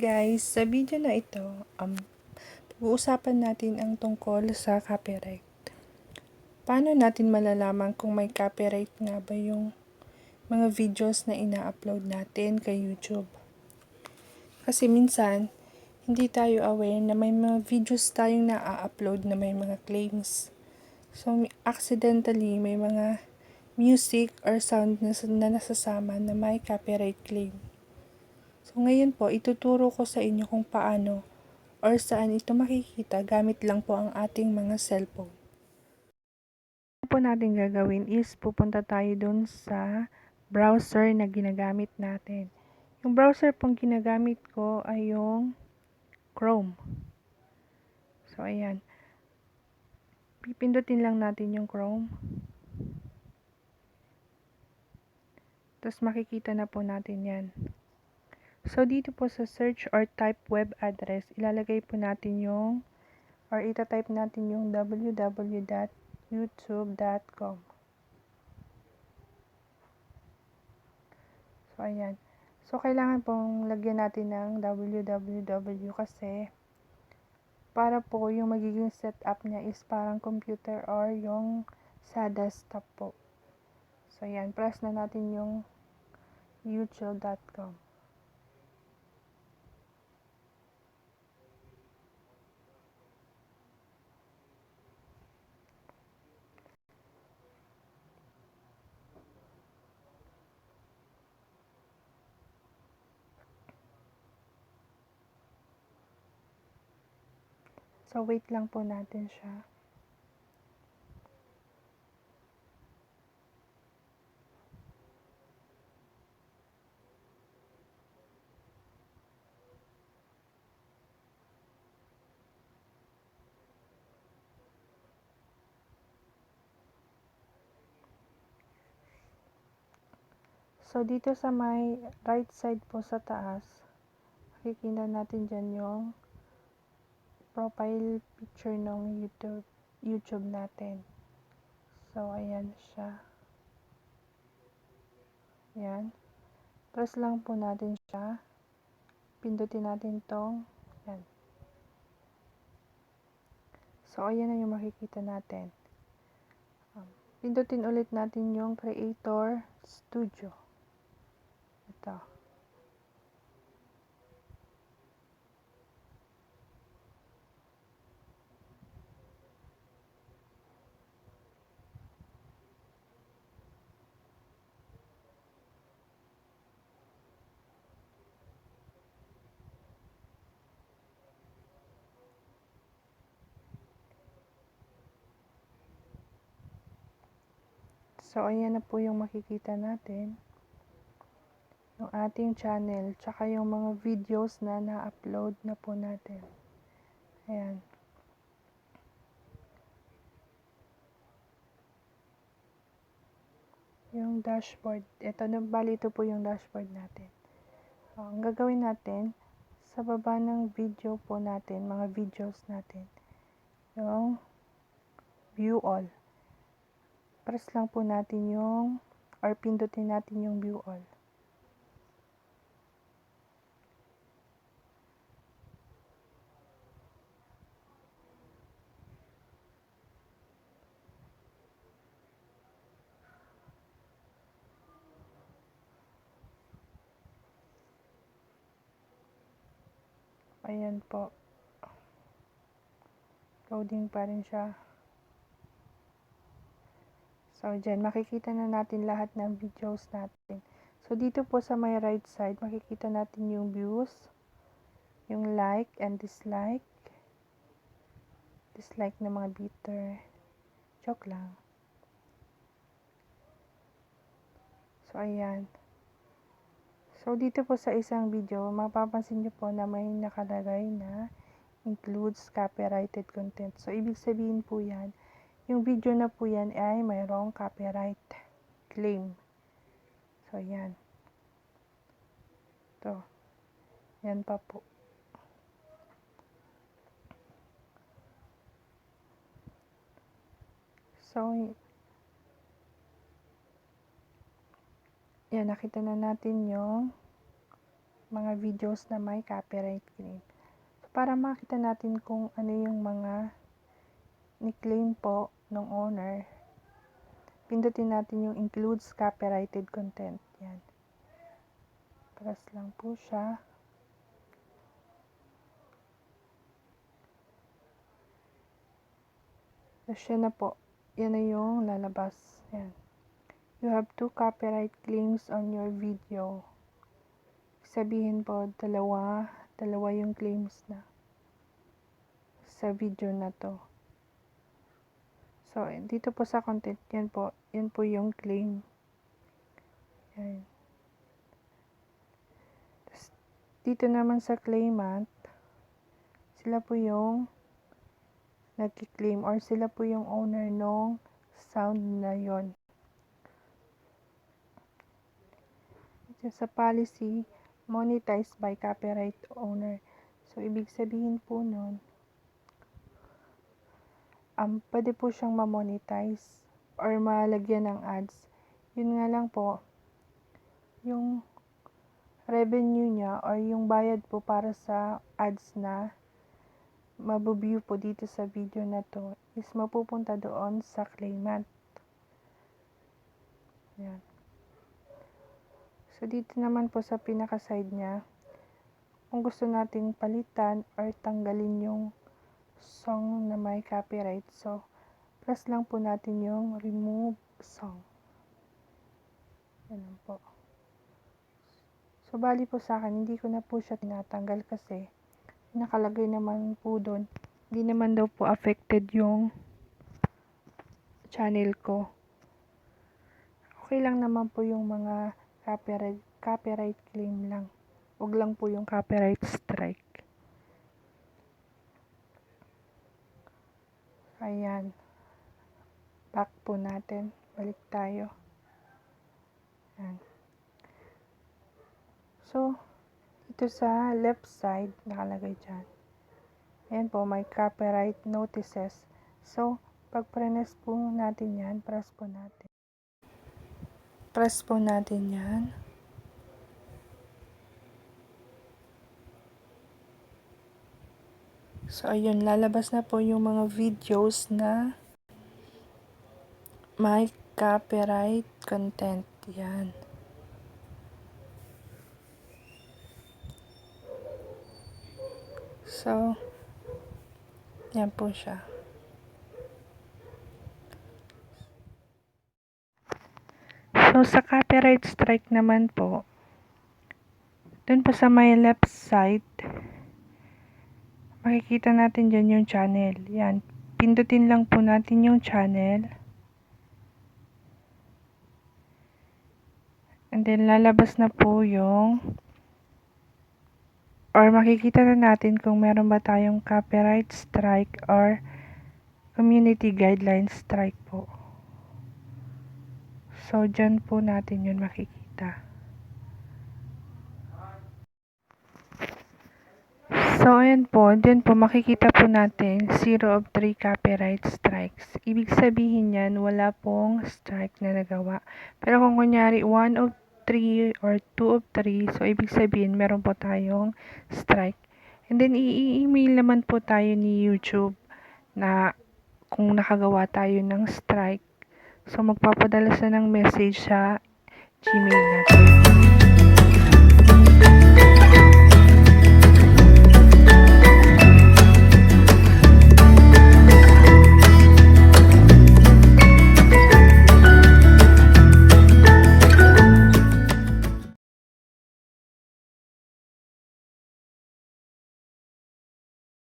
guys, sa video na ito, pag-uusapan natin ang tungkol sa copyright. Paano natin malalaman kung may copyright nga ba yung mga videos na ina-upload natin kay YouTube? Kasi minsan, hindi tayo aware na may mga videos tayong na-upload na may mga claims. So, accidentally, may mga music or sound na nasasama na may copyright claim. So, ngayon po, ituturo ko sa inyo kung paano or saan ito makikita gamit lang po ang ating mga cellphone. Ano po natin gagawin is pupunta tayo dun sa browser na ginagamit natin. Yung browser pong ginagamit ko ay yung Chrome. So, ayan. Pipindutin lang natin yung Chrome. Tapos makikita na po natin yan. So, dito po sa search or type web address, ilalagay po natin yung or itatype natin yung www.youtube.com. So, ayan. So, kailangan pong lagyan natin ng www kasi para po yung magiging setup niya is parang computer or yung sa desktop po. So, ayan. Press na natin yung youtube.com. So, wait lang po natin siya. So, dito sa may right side po sa taas, makikita natin dyan yung profile picture ng YouTube natin. So, ayan siya. Ayan. Press lang po natin siya. Pindutin natin tong. Ayan. So, ayan na yung makikita natin. Pindutin ulit natin yung Creator Studio. Ito. So, ayan na po yung makikita natin. Yung ating channel, tsaka yung mga videos na na-upload na po natin. Ayan. Yung dashboard. Bali ito po yung dashboard natin. Ang gagawin natin, sa baba ng video po natin, mga videos natin, yung view all. Press lang po natin yung, or pindutin natin yung view all. Ayan po. Loading pa rin siya. So, dyan, makikita na natin lahat ng videos natin. So, dito po sa may right side, makikita natin yung views, yung like and dislike. Dislike na mga bitter. Joke lang. So, ayan. So, dito po sa isang video, mapapansin nyo po na may nakalagay na includes copyrighted content. So, ibig sabihin po yan, yung video na po yan ay mayroong copyright claim. So, yan. Ito. Yan pa po. So, yan. Nakita na natin yung mga videos na may copyright claim. So, para makita natin kung ano yung mga ni-claim po ng owner, pindutin natin yung includes copyrighted content. Yan. Press lang po siya. So, siya na po. Yan na yung lalabas. Yan. You have 2 copyright claims on your video. Sabihin po, dalawa yung claims na sa video na to. So, dito po sa content, yan po yung claim. Yan. Dito naman sa claimant, sila po yung nag-claim or sila po yung owner nung sound na yon. Sa policy, monetized by copyright owner. So, ibig sabihin po nun, pwede po siyang ma-monetize or malagyan ng ads. Yun nga lang po, yung revenue niya or yung bayad po para sa ads na mabuview po dito sa video na to is mapupunta doon sa claimant. Yan. So, dito naman po sa pinaka-side niya, kung gusto nating palitan or tanggalin yung song na may copyright, so, press lang po natin yung remove song. Yan po. So, bali po sa akin, hindi ko na po siya tinatanggal kasi nakalagay naman po doon. Hindi naman daw po affected yung channel ko. Okay lang naman po yung mga copyright claim lang. Huwag lang po yung copyright strike. Ayan. Back po natin. Balik tayo. Ayan. So, dito sa left side, nakalagay dyan. Ayan po, may copyright notices. So, pag press po natin yan, press po natin yan. So, ayun, lalabas na po yung mga videos na may copyright content. Yan. So, yan po siya. So, sa copyright strike naman po, dun po sa may left side, makikita natin dyan yung channel. Yan. Pindutin lang po natin yung channel. And then, lalabas na po yung or makikita na natin kung meron ba tayong copyright strike or community guideline strike po. So, dyan po natin yun makikita. So, ayan po, dyan po makikita po natin 0 of 3 copyright strikes. Ibig sabihin yan, wala pong strike na nagawa. Pero kung kunyari 1 of 3 or 2 of 3, so ibig sabihin meron po tayong strike. And then, i-email naman po tayo ni YouTube na kung nakagawa tayo ng strike. So, magpapadala sa ng message sa Gmail natin.